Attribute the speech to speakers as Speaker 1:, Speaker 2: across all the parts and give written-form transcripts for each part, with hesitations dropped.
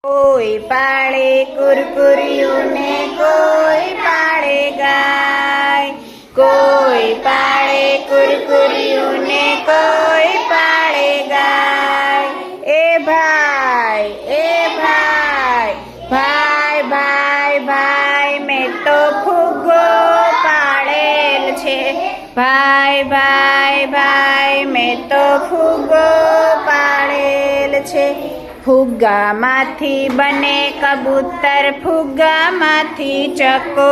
Speaker 1: કોઈ પાળે કુરકુરિયું ને કોઈ પાળે ગાય, કોઈ પાળે કુરકુરિયું ને કોઈ પાળે ગાય. એ ભાઈ ભાઈ ભાઈ ભાઈ મેં તો ફુગ્ગો પાળેલ છે. ભાઈ ભાઈ ભાઈ મેં તો ફુગ્ગો પાળેલ છે. ફુગ્ગામાંથી બને કબૂતર, ફુગ્ગામાંથી ચકો,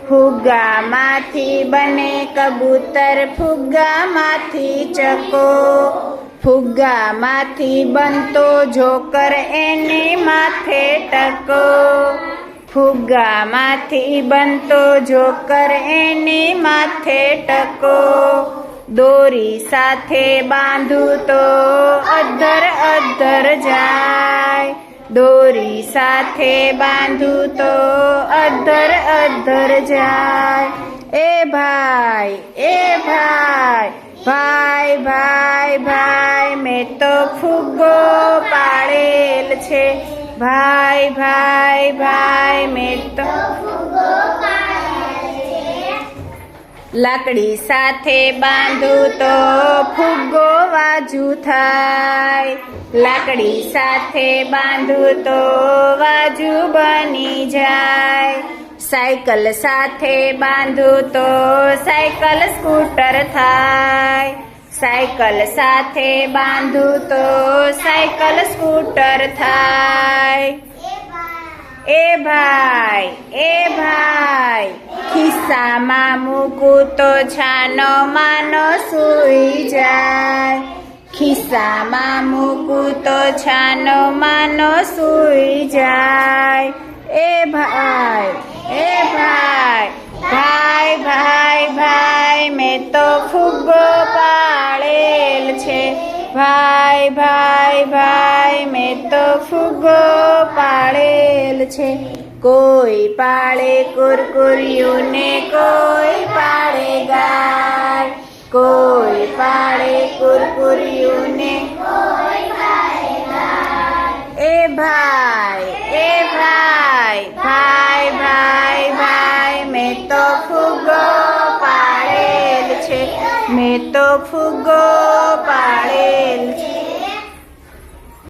Speaker 1: ફુગ્ગામાંથી બને કબૂતર, ફુગ્ગામાંથી ચકો. ફુગ્ગામાંથી બનતો જોકર, એની માથે ટકો. ફુગ્ગામાંથી બનતો જોકર, એની માથે ટકો. દોરી સાથે બાંધું તો અધ્ધર અધ્ધર જાય, દોરી સાથે બાંધું તો અધ્ધર અધ્ધર જાય. એ ભાઈ ભાઈ ભાઈ ભાઈ મેં તો ફુગ્ગો પાળેલ છે. ભાઈ ભાઈ ભાઈ મેં તો ફુગ્ગો પાળેલ છે. લાકડી સાથે બાંધું તો ફુગ્ગો વાજુ થાય, લાકડી સાથે બાંધું તો વાજુ બની જાય. સાયકલ સાથે બાંધું તો સાયકલ સ્કૂટર થાય, સાયકલ સાથે બાંધું તો સાયકલ સ્કૂટર થાય. એ ભાઈ ખિસ્સામાં મૂકું તો છાનો માનો સૂઈ જાય, ખિસ્સામાં મૂકું તો છાનો માનો સૂઈ જાય. એ ભાઈ ભાઈ ભાઈ મેં તો ફુગ્ગો પાળેલ છે. ભાઈ ભાઈ ભાઈ મેં તો ફુગ્ગો પાળેલ છે. કોઈ પાળે કુરકુરિયું ને કોઈ પાળે ગાય, કોઈ પાળે કુરકુરિયું ને કોઈ પાળે ગાય. એ ભાઈ ભાઈ ભાઈ મેં તો ફુગ્ગો પાળેલ છે, મેં તો ફુગ્ગો પાળેલ છે.